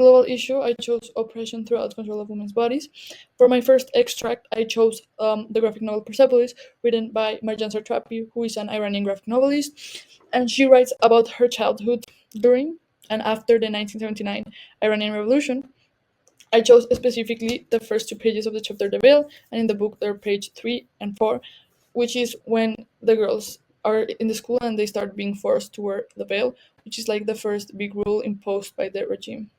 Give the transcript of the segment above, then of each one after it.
global issue, I chose oppression throughout control of women's bodies. For my first extract, I chose the graphic novel Persepolis, written by Marjan Satrapi, who is an Iranian graphic novelist, and she writes about her childhood during and after the 1979 Iranian Revolution. I chose specifically the first two pages of the chapter The Veil, and in the book they're page 3 and 4, which is when the girls are in the school and they start being forced to wear the veil, which is like the first big rule imposed by the regime.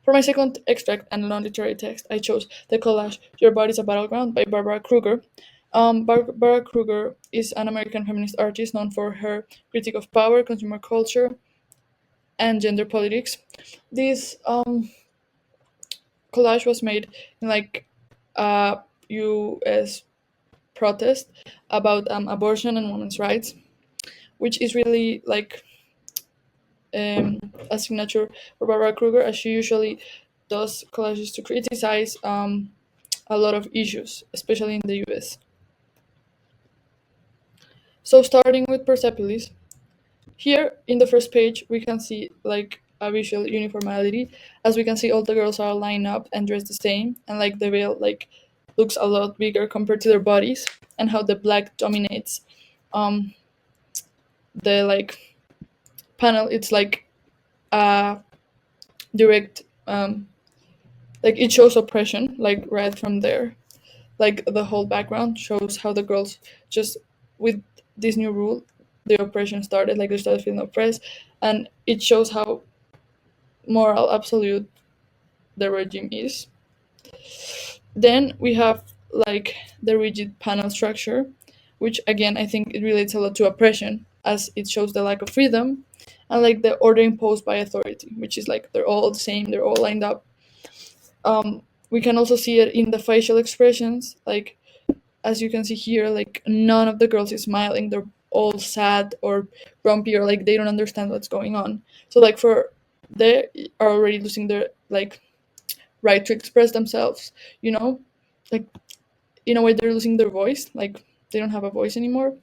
For my second extract and non-literary text, I chose the collage Your Body's a Battleground by Barbara Kruger. Barbara Kruger is an American feminist artist known for her critique of power, consumer culture, and gender politics. This collage was made in like a U.S. protest about abortion and women's rights, which is really like a signature for Barbara Kruger, as she usually does collages to criticize a lot of issues, especially in the US. So starting with Persepolis, here in the first page we can see like a visual uniformity, as we can see all the girls are lined up and dressed the same, and like the veil like looks a lot bigger compared to their bodies, and how the black dominates um, the like panel. It's like a direct like it shows oppression like right from there, like the whole background shows how the girls just with this new rule the oppression started, like they started feeling oppressed, and it shows how moral absolute the regime is. Then we have like the rigid panel structure, which again I think it relates a lot to oppression, as it shows the lack of freedom, and like the order imposed by authority, which is like they're all the same, they're all lined up. We can also see it in the facial expressions, like as you can see here, like none of the girls is smiling, they're all sad or grumpy, or like they don't understand what's going on. So like for they are already losing their like right to express themselves, you know, like in a way they're losing their voice, like they don't have a voice anymore.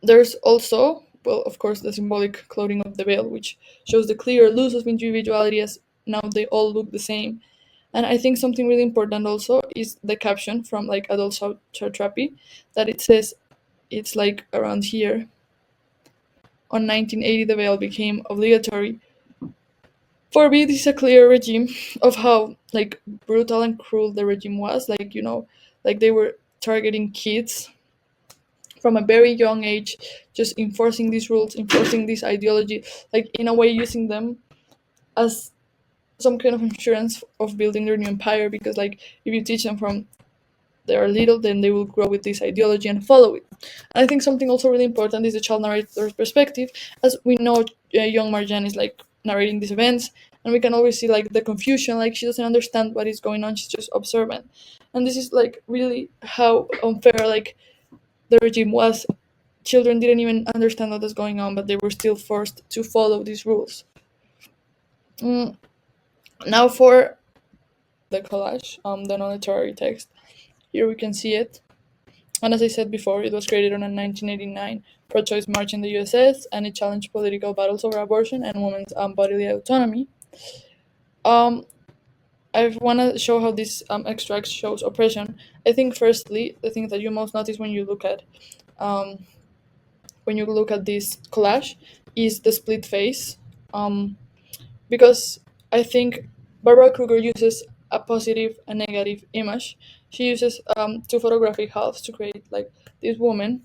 There's also, well, of course, the symbolic clothing of the veil, which shows the clear loss of individuality, as now they all look the same. And I think something really important also is the caption from like Adolf Satrapi, that it says, it's like around here, on 1980 the veil became obligatory. For me, this is a clear regime of how like brutal and cruel the regime was. Like, you know, like they were targeting kids from a very young age, just enforcing these rules, enforcing this ideology, like in a way using them as some kind of insurance of building their new empire. Because like if you teach them from they are little, then they will grow with this ideology and follow it. And I think something also really important is the child narrator's perspective, as we know young Marjan is like narrating these events, and we can always see like the confusion, like she doesn't understand what is going on, she's just observant. And this is like really how unfair like the regime was. Children didn't even understand what was going on, but they were still forced to follow these rules. Mm, Now for the collage, the non-literary text. Here we can see it. And as I said before, it was created on a 1989 pro-choice march in the USS, and it challenged political battles over abortion and women's bodily autonomy. Um, I want to show how this extract shows oppression. I think firstly, the thing that you most notice um, when you look at this collage is the split face, um, because I think Barbara Kruger uses a positive and negative image. She uses two photographic halves to create like this woman,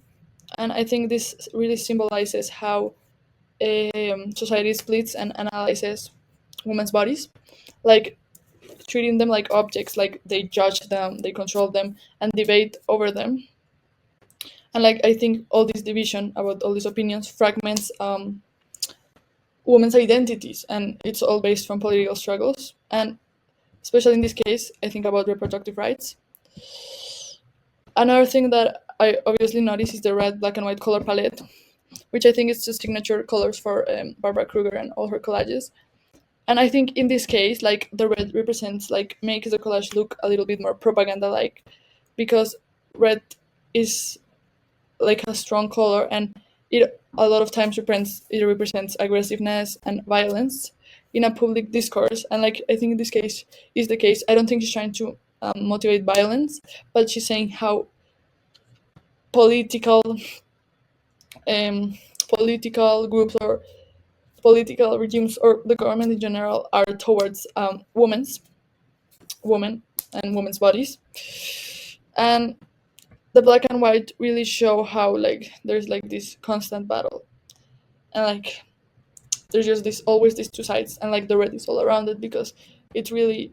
and I think this really symbolizes how society splits and analyzes women's bodies, like treating them like objects, like they judge them, they control them, and debate over them. And like I think all this division about all these opinions fragments women's identities, and it's all based from political struggles. And especially in this case, I think about reproductive rights. Another thing that I obviously notice is the red, black, and white color palette, which I think is the signature colors for Barbara Kruger and all her collages. And I think in this case, like the red represents, like makes the collage look a little bit more propaganda-like, because red is like a strong color, and it a lot of times represents aggressiveness and violence. in a public discourse. And like I think in this case is the case. I don't think she's trying to motivate violence, but she's saying how political um, political groups or political regimes or the government in general are towards women and women's bodies. And the black and white really show how like there's like this constant battle, and like there's just this always these two sides, and like the red is all around it because it's really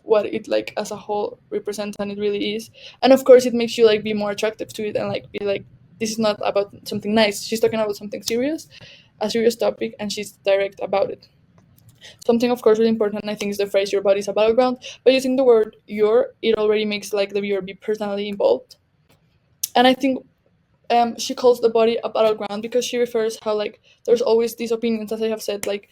what it like as a whole represents, and it really is. And of course it makes you like be more attractive to it and like be like, this is not about something nice, she's talking about something serious, a serious topic, and she's direct about it. Something of course really important I think is the phrase your body is a battleground. But using the word your, it already makes like the viewer be personally involved. And I think she calls the body a battleground because she refers how like there's always these opinions, as I have said, like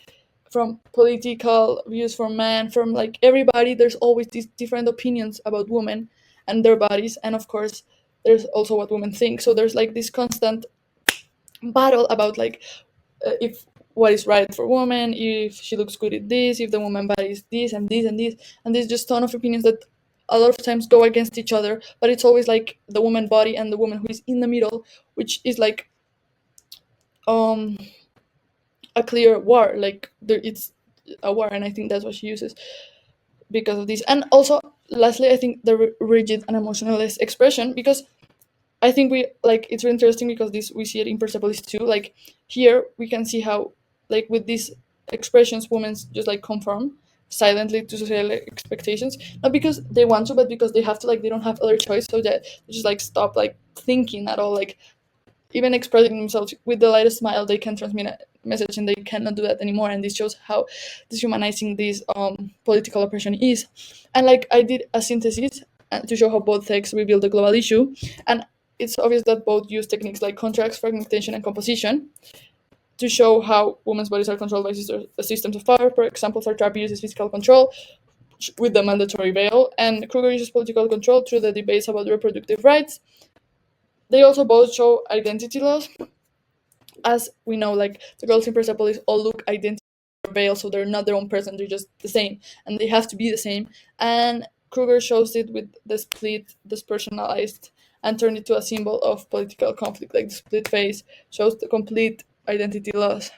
from political views, from men, from like everybody. There's always these different opinions about women and their bodies, and of course, there's also what women think. So there's like this constant battle about like if what is right for women, if she looks good at this, if the woman body is this and this and this, and there's just ton of opinions that a lot of times go against each other. But it's always like the woman body and the woman who is in the middle, which is like um a clear war. Like there, it's a war, and I think that's what she uses because of this. And also, lastly, I think the rigid and emotionless expression, because I think we like it's really interesting because this we see it in Persepolis too. Like here we can see how like with these expressions women just like conform silently to social expectations, not because they want to but because they have to, like they don't have other choice, so that they just like stop like thinking at all, like even expressing themselves with the lightest smile they can transmit a message, and they cannot do that anymore. And this shows how dehumanizing this political oppression is. And like I did a synthesis to show how both texts reveal the global issue, and it's obvious that both use techniques like contracts, fragmentation, and composition to show how women's bodies are controlled by systems of power. For example, Sartre uses physical control with the mandatory veil, and Kruger uses political control through the debates about reproductive rights. They also both show identity loss. As we know, like the girls in Persepolis all look identical veil, so they're not their own person, they're just the same, and they have to be the same. And Kruger shows it with the split, dispersonalized, and turned it to a symbol of political conflict. Like the split face shows the complete identity loss.